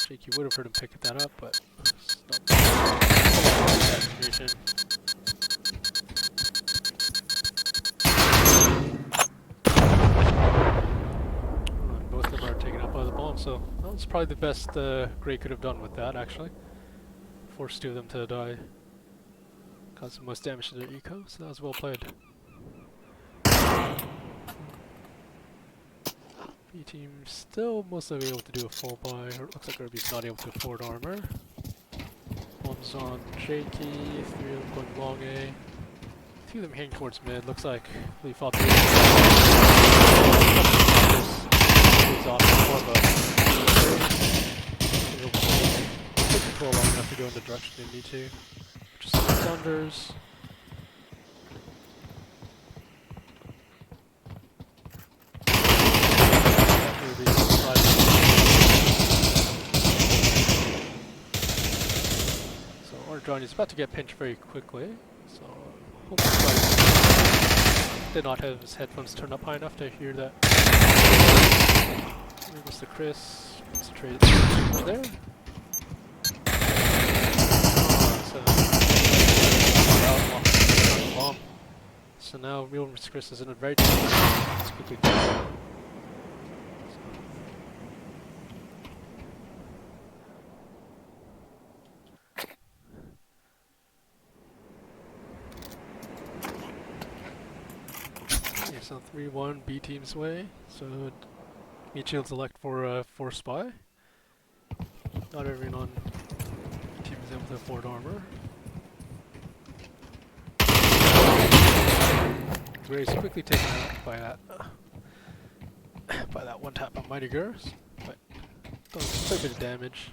Jakey would have heard him pick that up, but it's not situation. Both of them are taken out by the bomb, so that was probably the best Gray could have done with that, actually. Forced two of them to die. Caused the most damage to their eco, so that was well played. B team still mostly able to do a full buy. It looks like Irby's not able to afford armor. Bombs on Jakey, 3 of them going long A. 2 of them heading towards mid. Looks like we fought the off before, but take control long enough to go in the direction they need to. Just some thunders. So our Johnny's about to get pinched very quickly. So hopefully did not have his headphones turned up high enough to hear that. There goes the Chris. Concentrate there. So now real Mr. Chris is in a very let's quickly do that. So 3-1 B team's way. So Meatshields elect for for spy. Not everyone on the team is able to afford armor. Gray's quickly taken out by that one tap on Mighty Girls, but does quite a bit of damage.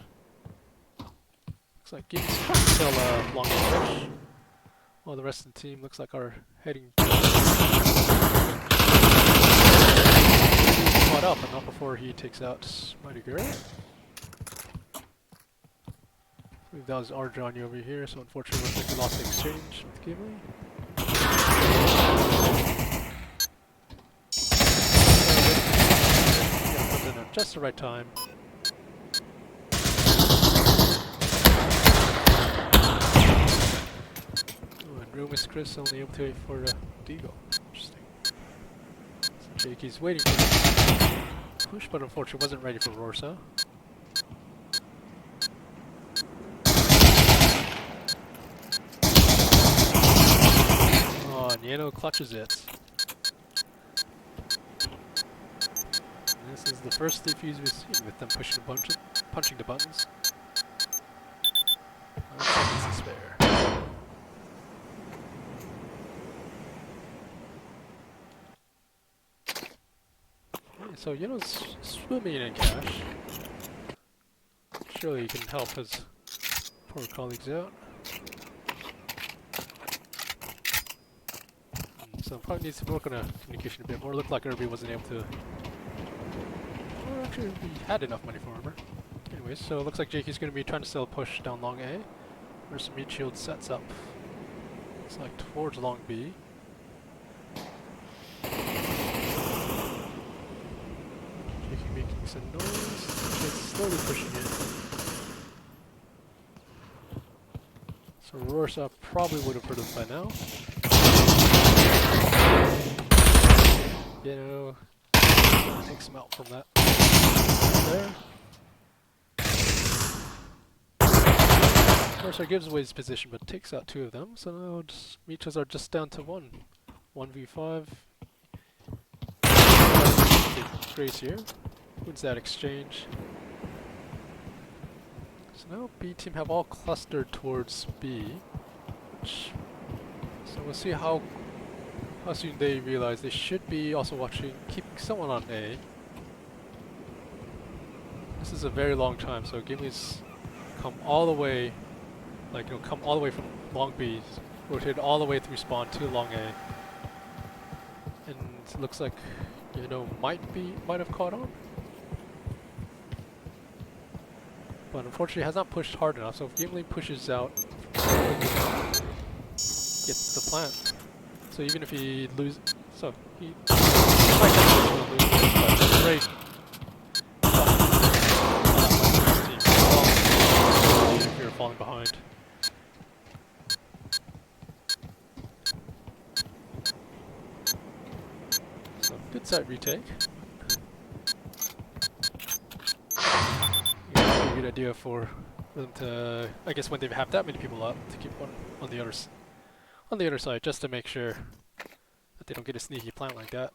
Looks like Gibbs trying to sell a long push. While the rest of the team looks like are heading caught up, but not before he takes out Mighty Girl. I believe that was our Johnny over here, so unfortunately looks like we lost the exchange with Gimli. Comes in at just the right time. Room is Chris only able to wait for the Deagle. Interesting. So Jakey's waiting for the push, but unfortunately wasn't ready for Rorsa. Oh, Nieno clutches it. And this is the first defuse we've seen with them pushing punching the buttons. 9 seconds to spare. So Yeno's swimming in cash. Surely he can help his poor colleagues out. So probably needs to work on communication a bit more. Looked like Irby wasn't able to. Well, actually, we had enough money for armor. Anyways, so it looks like Jakey's going to be trying to sell a push down long A. Where's the Meatshield sets up? It's like towards long B. Making some noise. It's slowly pushing it. So Rorschach probably would have heard him by now. You know, takes him out from that. There. Rorschach gives away his position, but takes out 2 of them. So now Meatshields are just down to 1. 1v5. Grace here. Wins that exchange. So now B team have all clustered towards B. So we'll see how soon they realize they should be also keeping someone on A. This is a very long time, so Gimli's come all the way, come all the way from long B, rotated all the way through spawn to long A. And it looks like, might have caught on. But unfortunately has not pushed hard enough, so if Gimli pushes out, gets the plant. So even if he loses, so he might have lose, but it's great. If you're falling behind. So good side retake. A good idea for them to, I guess, when they have that many people up, to keep one on the other side, just to make sure that they don't get a sneaky plant like that.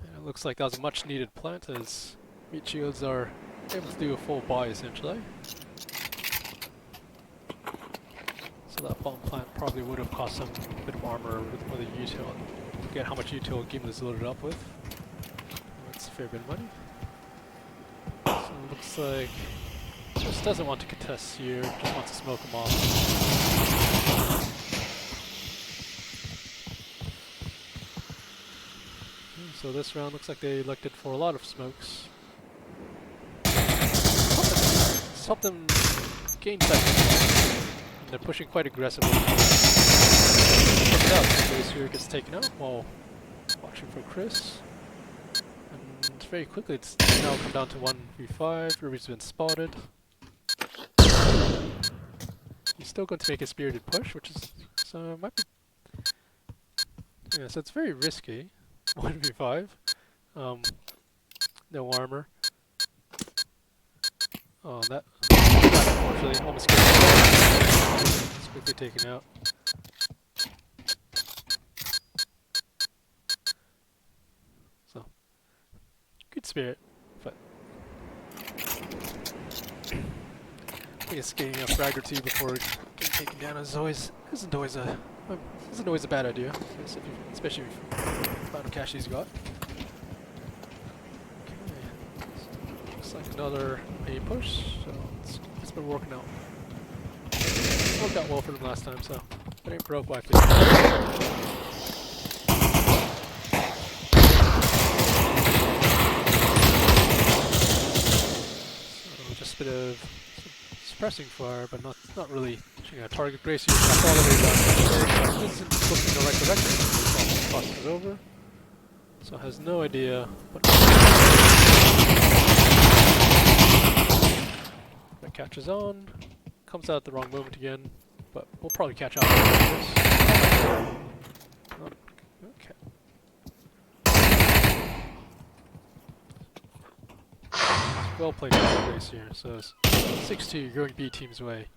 And it looks like that was a much needed plant, as Meatshields are able to do a full buy essentially. So that bomb plant probably would have cost some bit of armor with the util. Forget how much util Gimli is loaded up with. That's a fair bit of money. So it looks like just doesn't want to contest here, just wants to smoke him off. So this round looks like they elected for a lot of smokes. It's helped them gain seconds. And they're pushing quite aggressively. Grace here gets taken out while watching for Chris. And very quickly it's now come down to 1v5. Ruby's been spotted. He's still going to make a spirited push, which is, so it might be, yeah, so it's very risky. 1v5. No armor. Oh, that unfortunately almost gets it's quickly taken out. So good spirit, but I guess getting a frag or 2 before getting taken down isn't always a bad idea, especially if the amount of cash he's got. Okay, so looks like another A push, so it's been working out. Worked out well for them last time, so it ain't broke by 50. So just a bit of suppressing fire, but not really target Gracie. That's all the way down. This isn't looking in the right direction. Almost crosses over. So has no idea what that catches on. Comes out at the wrong moment again, but we'll probably catch up. Okay. Well played by Grace here. So 6-2 going B team's way.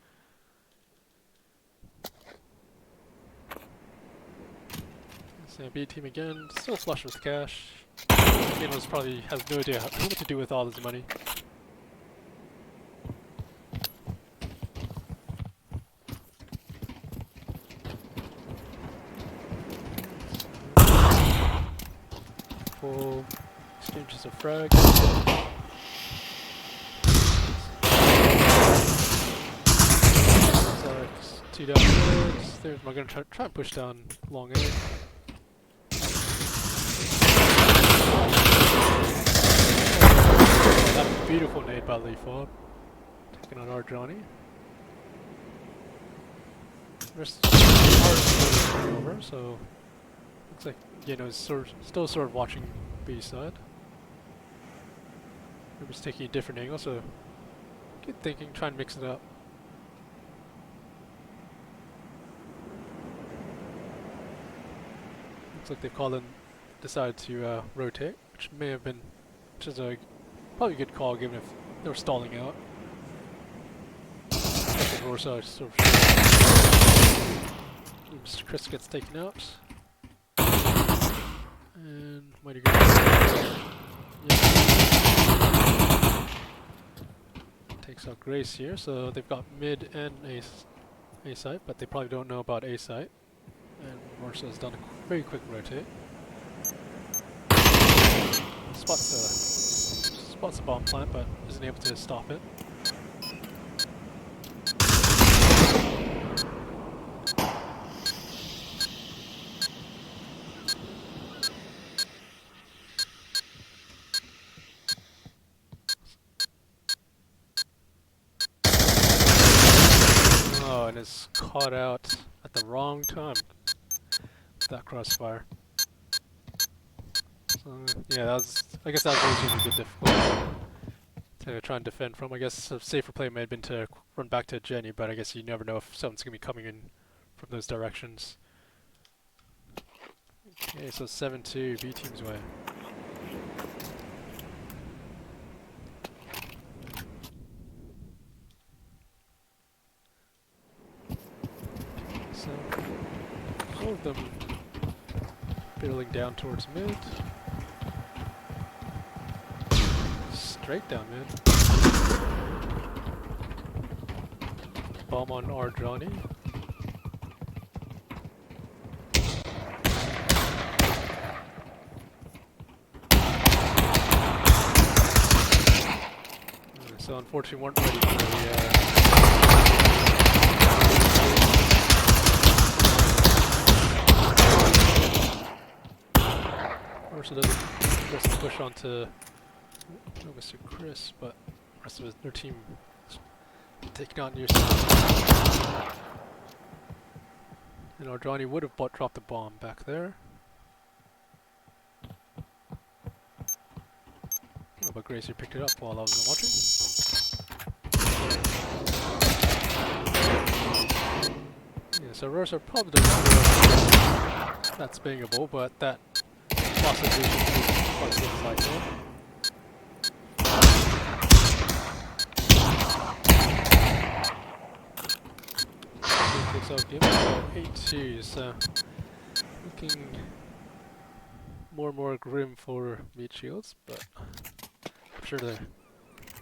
So B team again, still flush with cash. Ganos probably has no idea what to do with all his money. Full exchanges of frag. So 2 down six. There's I'm gonna try and push down long A. That beautiful nade by Lee Fob. Taking on our Johnny. Rest are over, so looks like Yeno's still sort of watching B side. Maybe taking a different angle, so good thinking, try and mix it up. Looks like they've called in, decided to rotate, which is probably a good call given if they were stalling out. Warsaw sort of Mr. Chris gets taken out. And Mighty Girl. Yeah. Takes out Grace here, so they've got mid and A site, but they probably don't know about A site. And Warsaw has done a very quick rotate. Spots the bomb plant, but isn't able to stop it. Oh, and is caught out at the wrong time with that crossfire. So, yeah, I guess that was always going to be a bit difficult to try and defend from. I guess a safer play may have been to run back to Jenny, but I guess you never know if someone's going to be coming in from those directions. Okay, so 7-2, B team's way. So, all of them barreling down towards mid. Straight down mid. Bomb on R. Johnny. So unfortunately weren't ready for the Ursa doesn't just push onto Mr. Chris, but the rest of their team taking out near side. And Ardrani would have dropped the bomb back there. Oh, but Gracie picked it up while I wasn't watching. Yeah, so Rosa probably doesn't feel that's bangable, but that possibly should be quite good like that. So game 8-2, so looking more and more grim for Meatshields, but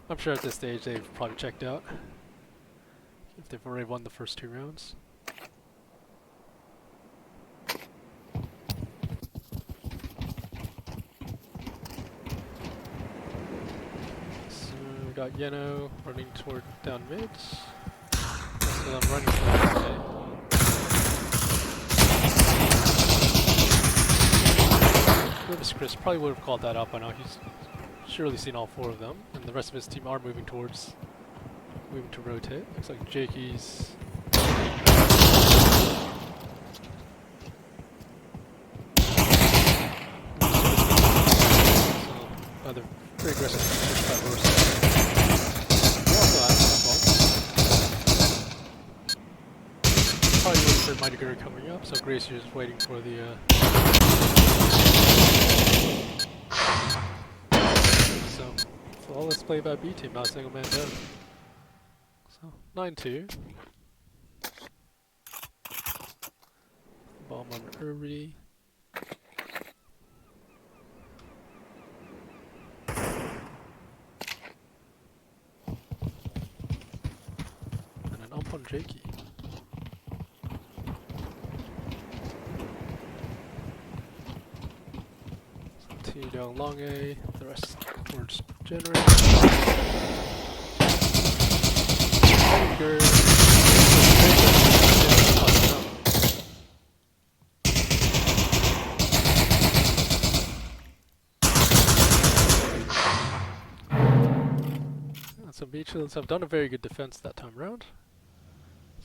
I'm sure at this stage they've probably checked out if they've already won the first 2 rounds. So we got Yeno running toward down mid. So I'm running for it. Chris probably would have called that out by now. He's surely seen all 4 of them, and the rest of his team are moving to rotate. Looks like Jakey's. So another very aggressive push by Rosa. We also have probably waiting for Mighty Guru coming up, so Gracier's waiting for the So all let's play by B team, not a single man down. So 9-2. Bomb on Irby. And an ump on Jakey. So 2 down long A, the rest towards generator. So Meatshields have done a very good defense that time around.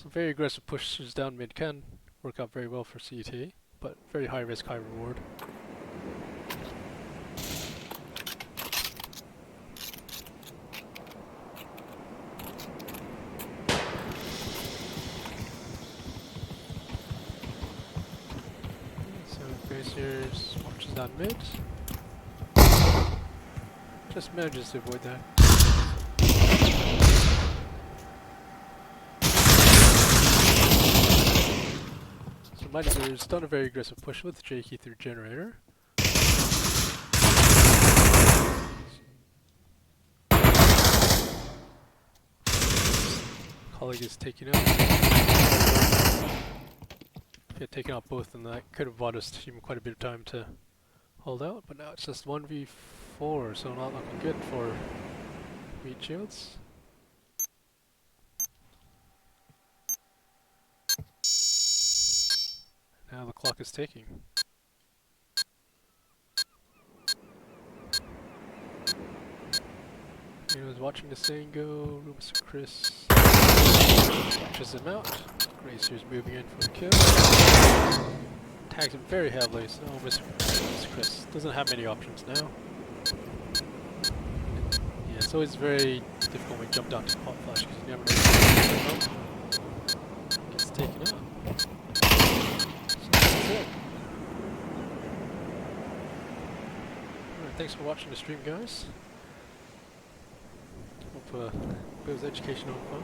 So very aggressive pushes down mid can work out very well for CT, but very high risk, high reward. So Glaciers watches down mid. Just manages to avoid that. So Meatshields done a very aggressive push with J key through generator. Colleague is taking out. Yeah, taking out both, and that could have bought us team quite a bit of time to hold out, but now it's just 1v4, so not looking good for Meatshields. Now the clock is ticking. He was watching this thing go. Rubus Chris watches him out. Gracier's moving in for the kill. Tags him very heavily, so Mr. Chris doesn't have many options now. Yeah, it's always very difficult when you jump down to pop flash because you never know what's going on. Gets taken out. So that's it. Alright, thanks for watching the stream, guys. Hope it was educational and fun.